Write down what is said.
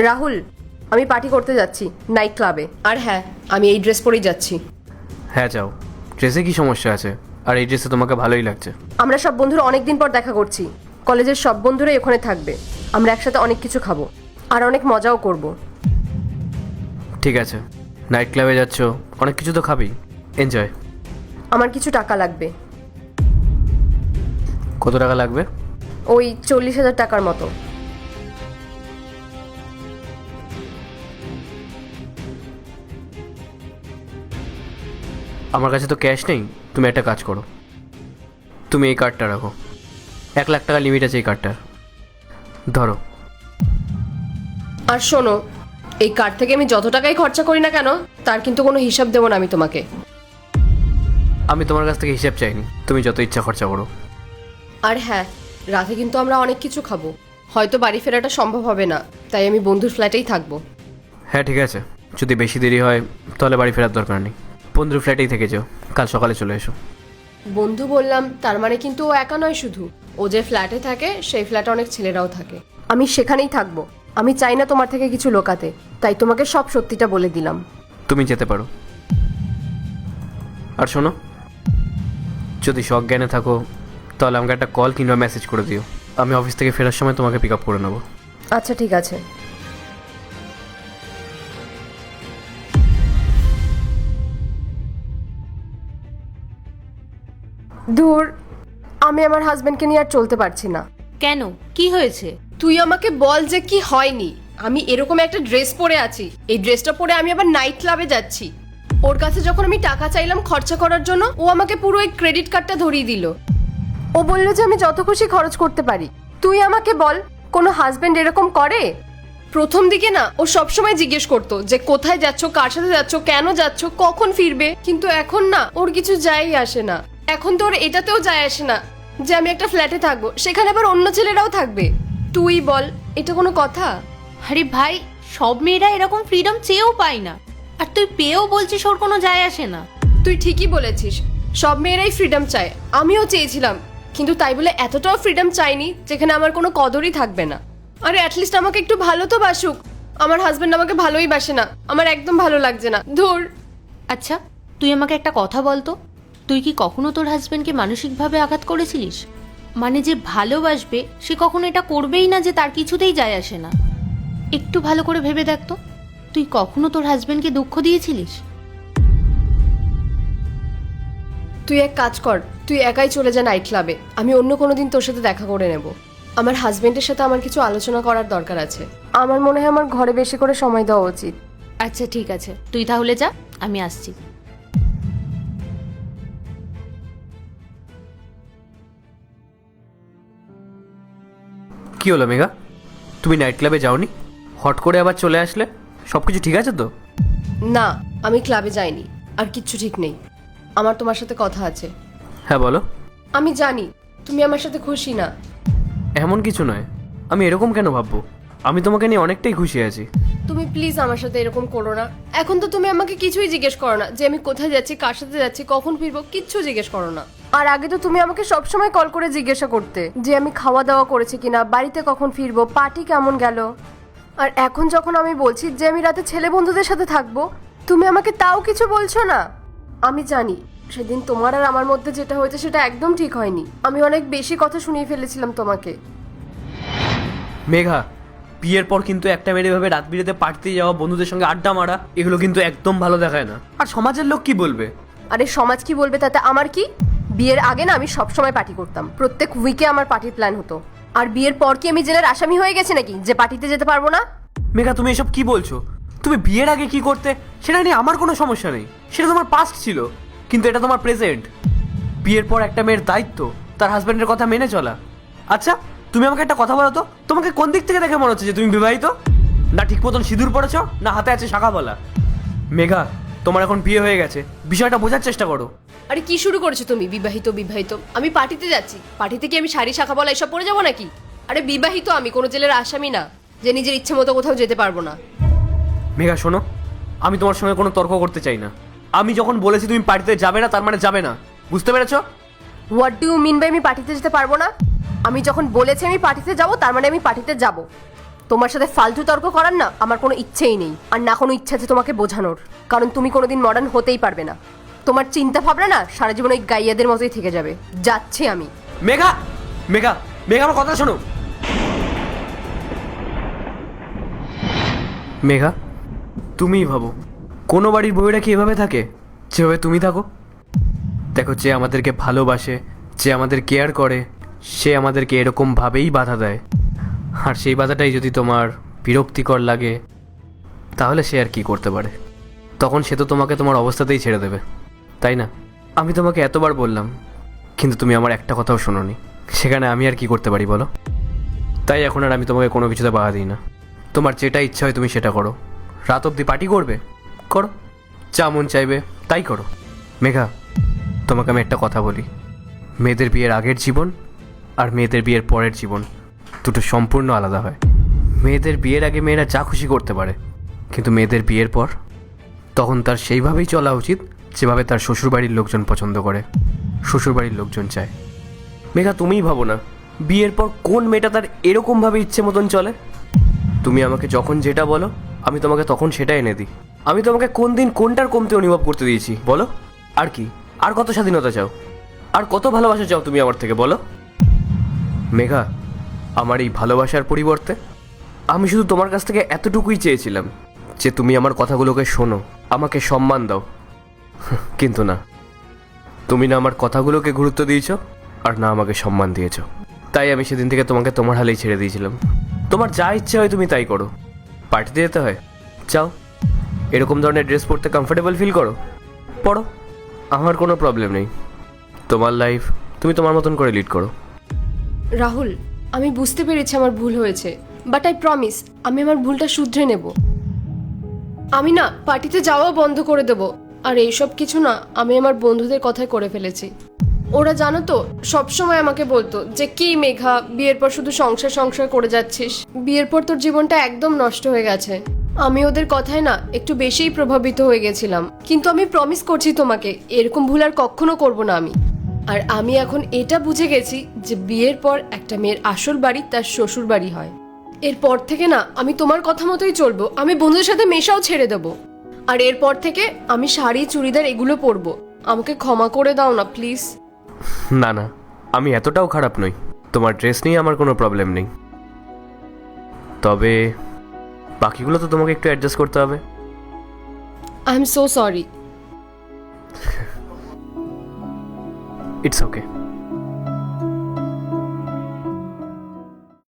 রাহুল, আমি পার্টি করতে যাচ্ছি নাইট ক্লাবে। আর হ্যাঁ, আমি এই ড্রেস পরেই যাচ্ছি। হ্যাঁ যাও, ড্রেসে কি সমস্যা আছে? আর এই ড্রেসে তোমাকে ভালোই লাগছে। আমরা সব বন্ধুরা অনেকদিন পর দেখা করছি। কলেজের সব বন্ধুরাই ওখানে থাকবে। আমরা একসাথে অনেক কিছু খাবো আর অনেক মজাও করব। ঠিক আছে, নাইট ক্লাবে যাচ্ছ, অনেক কিছু তো খাবি, এনজয়। আমার কিছু টাকা লাগবে। কত টাকা লাগবে? ওই 40,000 টাকার মতো। আমার কাছে তো ক্যাশ নেই। তুমি একটা কাজ করো, তুমি এই কার্ডটা রাখো। 1 লাখ টাকা লিমিট আছে এই কার্ডটার, ধরো। আর শোনো, এই কার্ড থেকে আমি যত টাকাই খরচা করি না কেন, তার কিন্তু কোনো হিসাব দেবো না আমি তোমাকে। আমি তোমার কাছ থেকে হিসাব চাইনি, তুমি যত ইচ্ছা খরচা করো। আর হ্যাঁ, রাতে কিন্তু আমরা অনেক কিছু খাবো। হয়তো বাড়ি ফেরাটা সম্ভব হবে না, তাই আমি বন্ধুর ফ্ল্যাটেই থাকবো। হ্যাঁ ঠিক আছে, যদি বেশি দেরি হয় তাহলে বাড়ি ফেরার দরকার নেই, বন্ধুর ফ্ল্যাটেই থেকে যাও, কাল সকালে চলে এসো। বন্ধু বললাম, তার মানে কিন্তু ও একা নয় শুধু। ও যে ফ্ল্যাটে থাকে সেই ফ্ল্যাটে অনেক ছেলেরাও থাকে। আমি সেখানেই থাকবো। আমি চাই না তোমার থেকে কিছু লোকাতে, তাই তোমাকে সব সত্যিটা বলে দিলাম। তুমি যেতে পারো। আর শোনো, যদি সজ্ঞানে থাকো তাহলে আমাকে একটা কল কিংবা মেসেজ করে দিও। আমি অফিস থেকে ফেরার সময় তোমাকে পিক আপ করে নেবো। আচ্ছা ঠিক আছে। ধুর, আমি আমার হাজবেন্ডকে নিয়ে আর চলতে পারছি না। কেন, কি হয়েছে? তুই আমাকে বল যে কি হয়নি। আমি এরকম একটা ড্রেস পরে আছি, এই ড্রেসটা পরে আমি আবার নাইট ক্লাবে যাচ্ছি। ওর কাছে যখন আমি টাকা চাইলাম খরচা করার জন্য, ও আমাকে পুরো এই ক্রেডিট কার্ডটা ধরিয়ে দিল। ও বলল যে আমি যত খুশি খরচ করতে পারি। তুই আমাকে বল, কোনো হাজবেন্ড এরকম করে? প্রথম দিকে না ও সবসময় জিজ্ঞেস করতো যে কোথায় যাচ্ছ, কার সাথে যাচ্ছ, কেন যাচ্ছ, কখন ফিরবে। কিন্তু এখন না ওর কিছু যাই আসে না। এখন তো ওর এটাতেও যায় আসে না যে আমি একটা ফ্ল্যাটে থাকবো, সেখানে আবার অন্য ছেলেরাও থাকবে। তুই বল, এটা কোনো কথা? আরে ভাই, সব মেয়েরা এরকম ফ্রিডম চেয়েও পায় না, আর তুই পেয়েও বলছিস ওর কোনো যায় আসে না। তুই ঠিকই বলেছিস, সব মেয়েরাই ফ্রিডম চায়। আমিও চেয়েছিলাম, কিন্তু তাই বলে এতটাও ফ্রিডম চাইনি যেখানে আমার কোনো কদরই থাকবে না। আরে অ্যাটলিস্ট আমাকে একটু ভালো তো বাসুক। আমার হাজবেন্ড আমাকে ভালোই বাসে না, আমার একদম ভালো লাগছে না। ধুর। আচ্ছা, তুই আমাকে একটা কথা বলতো, তুই কি কখনো তোর হাজবেন্ডকে মানসিকভাবে আঘাত করেছিলিস? মানে যে ভালোবাসবে সে কখনো এটা করবেই না যে তার কিছুতেই যায় আসে না। একটু ভালো করে ভেবে দেখ তো, তুই কখনো তোর হাজবেন্ডকে দুঃখ দিয়েছিলিস? তুই এক কাজ কর, তুই একাই চলে যা নাইট ক্লাবে। আমি অন্য কোনো দিন তোর সাথে দেখা করে নেব। আমার হাজবেন্ডের সাথে আমার কিছু আলোচনা করার দরকার আছে। আমার মনে হয় আমার ঘরে বেশি করে সময় দেওয়া উচিত। আচ্ছা ঠিক আছে, তুই তাহলে যা, আমি আসছি। কি হলো মেঘা, তুমি নাইট ক্লাবে যাওনি? হট করে আবার চলে আসলে, সব কিছু ঠিক আছে তো? না, আমি ক্লাবে যাইনি। আর কিচ্ছু ঠিক নেই। আমার তোমার সাথে কথা আছে। হ্যাঁ বলো। আমি জানি তুমি আমার সাথে খুশি না। এমন কিছু নয়, আমি এরকম কেন ভাববো? আমি তোমাকে নিয়ে অনেকটাই খুশি আছি। তুমি প্লিজ আমার সাথে এরকম করো না। এখন তো তুমি আমাকে কিছুই জিজ্ঞেস করো না যে আমি কোথায় যাচ্ছি, কার সাথে যাচ্ছি, কখন ফিরবো, কিচ্ছু জিজ্ঞেস করো না। আর আগে তো তুমি আমাকে সবসময় কল করে জিজ্ঞাসা করতে যে আমি খাওয়া দাওয়া করেছি কিনা, বাড়িতে কখন ফিরবো, পার্টি কেমন গেল। আর এখন যখন আমি বলছি যে আমি রাতে ছেলে বন্ধুদের সাথে থাকবো, তুমি আমাকে তাও কিছু বলছো না। আমি জানি সেদিন তোমার আর আমার মধ্যে যেটা হয়েছে সেটা একদম ঠিক হয়নি। আমি অনেক বেশি কথা শুনিয়ে ফেলেছিলাম তোমাকে। মেঘা, বিয়ের পর কিন্তু একটা মেয়ের এভাবে রাত বিরেতে পার্টিতে যাওয়া, বন্ধুদের সঙ্গে আড্ডা মারা, এগুলো কিন্তু একদম ভালো দেখায় না। আর সমাজের লোক কি বলবে? আরে সমাজ কি বলবে তাতে আমার কি? বিয়ের আগে না আমি সবসময় পার্টি করতাম, প্রত্যেক উইকে আমার পার্টির প্ল্যান হতো। আর বিয়ের পর কি আমি জেলের আসামি হয়ে গেছি নাকি যে পার্টিতে যেতে পারবো না? মেঘা, তুমি এসব কি বলছো? তুমি বিয়ের আগে কি করতে সেটা নিয়ে আমার কোনো সমস্যা নেই, সেটা তোমার পাস্ট ছিল। কিন্তু এটা তোমার প্রেজেন্ট। বিয়ের পর একটা মেয়ের দায়িত্ব তার হাজব্যান্ডের কথা মেনে চলা। আচ্ছা তুমি আমাকে একটা কথা বলো তো, তোমাকে কোন দিক থেকে দেখে মনে হচ্ছে যে তুমি বিবাহিত? না ঠিক মতন সিঁদুর পড়েছ, না হাতে আছে শাখা বলা। মেঘা, তোমার এখন বিয়ে হয়ে গেছে, বিষয়টা বোঝার চেষ্টা করো। আরে কি শুরু করেছো তুমি? বিবাহিত বিবাহিত, আমি পার্টিতে যাচ্ছি। পার্টিতে কি আমি শাড়ি শাখা বলা এসব পরে যাবো নাকি? আরে বিবাহিত আমি, কোনো জেলের আসামি না যে নিজের ইচ্ছে মতো কোথাও যেতে পারবো না। মেঘা শোনো, আমি তোমার সঙ্গে কোনো তর্ক করতে চাই না। আমি যখন বলেছি তুমি পার্টিতে যাবে না, তার মানে যাবে না, বুঝতে পেরেছো? What do you mean by আমি পার্টিতে যেতে পারবো না? আমি যখন বলেছি আমি পার্টিতে যাবো, তার মানে আমি পার্টিতে যাবো। তোমার সাথে ফালতু তর্ক করার না আমার কোনো ইচ্ছেই নেই, আর না কোনো ইচ্ছা আছে তোমাকে বোঝানোর, কারণ তুমি কোনোদিন মডার্ন হতেই পারবে না। তোমার চিন্তা ভাবনা না সারা জীবন ওই গাইয়াদের মতোই থেকে যাবে। যাচ্ছি আমি। মেঘা মেঘা মেঘা, আমার কথা শোনো। মেঘা, তুমিই ভাবো, কোনো বাড়ির বউয়েরা কি এভাবে থাকে যেভাবে তুমি থাকো? দেখো, যে আমাদেরকে ভালোবাসে, যে আমাদের কেয়ার করে, সে আমাদেরকে এরকমভাবেই বাধা দেয়। আর সেই বাধাটাই যদি তোমার বিরক্তিকর লাগে, তাহলে সে আর কি করতে পারে? তখন সে তো তোমাকে তোমার অবস্থাতেই ছেড়ে দেবে, তাই না? আমি তোমাকে এতবার বললাম, কিন্তু তুমি আমার একটা কথাও শোনোনি। সেখানে আমি আর কি করতে পারি বলো? তাই এখন আর আমি তোমাকে কোনো কিছুতে বাধা দিই না। তোমার যেটা ইচ্ছা হয় তুমি সেটা করো। রাত অবধি পার্টি করবে, করো। যা মন চাইবে তাই করো। মেঘা, তোমাকে আমি একটা কথা বলি, মেয়েদের বিয়ের আগের জীবন আর মেয়েদের বিয়ের পরের জীবন দুটো সম্পূর্ণ আলাদা হয়। মেয়েদের বিয়ের আগে মেয়েরা যা খুশি করতে পারে, কিন্তু মেয়েদের বিয়ের পর তখন তার সেইভাবেই চলা উচিত যেভাবে তার শ্বশুরবাড়ির লোকজন পছন্দ করে, শ্বশুরবাড়ির লোকজন চায়। মেঘা, তুমিই ভাবো না, বিয়ের পর কোন মেয়েটা তার এরকমভাবে ইচ্ছে মতন চলে? তুমি আমাকে যখন যেটা বলো আমি তোমাকে তখন সেটা এনে দিই। আমি তোমাকে কোন দিন কোনটার কমতে অনুভব করতে দিয়েছি বলো? আর কি, আর কত স্বাধীনতা চাও, আর কত ভালোবাসা চাও তুমি আমার থেকে বলো? মেঘা, আমার এই ভালোবাসার পরিবর্তে আমি শুধু তোমার কাছ থেকে এতটুকুই চেয়েছিলাম যে তুমি আমার কথাগুলোকে শোনো, আমাকে সম্মান দাও। কিন্তু না, তুমি না আমার কথাগুলোকে গুরুত্ব দিয়েছো আর না আমাকে সম্মান দিয়েছো। তাই আমি সেদিন থেকে তোমাকে তোমার হালেই ছেড়ে দিয়েছিলাম। তোমার যা ইচ্ছে হয় তুমি তাই করো। পার্টিতে যেতে হয় যাও, এরকম ধরনের ড্রেস পরতে কমফোর্টেবল ফিল করো, পড়ো, আমার কোনো প্রবলেম নেই। তোমার লাইফ তুমি তোমার মতন করে লিড করো। রাহুল, আমি বুঝতে পেরেছি আমার ভুল হয়েছে, বাট আই প্রমিস আমি আমার ভুলটা শুধরে নেব। আমি না পার্টিতে যাওয়াও বন্ধ করে দেব। আর এইসব কিছু না আমি আমার বন্ধুদের কথায় করে ফেলেছি। ওরা জানো তো সবসময় আমাকে বলতো যে কি মেঘা, বিয়ের পর শুধু সংসার সংসার করে যাচ্ছিস, বিয়ের পর তোর জীবনটা একদম নষ্ট হয়ে গেছে। আমি ওদের কথায় না একটু বেশিই প্রভাবিত হয়ে গেছিলাম, কিন্তু আমি প্রমিস করছি তোমাকে এরকম ভুল আর কখনো করবো না আমি। আর আমি এখন এটা বুঝে গেছি যে বিয়ের পর একটা মেয়ের আসল বাড়ি তার শ্বশুর বাড়ি হয়। এরপর থেকে না আমি তোমার কথা মতোই চলবো, আমি বন্ধুদের সাথে মেশাও ছেড়ে দেবো। আর এরপর থেকে আমি শাড়ি চুড়িদার এগুলো পরবো। আমাকে ক্ষমা করে দাও না প্লিজ। না না, আমি এতটাও খারাপ নই। তোমার ড্রেস নিয়ে আমার কোনো প্রবলেম নেই, তবে বাকিগুলো তো তোমাকে একটু অ্যাডজাস্ট করতে হবে। I am so sorry. It's okay.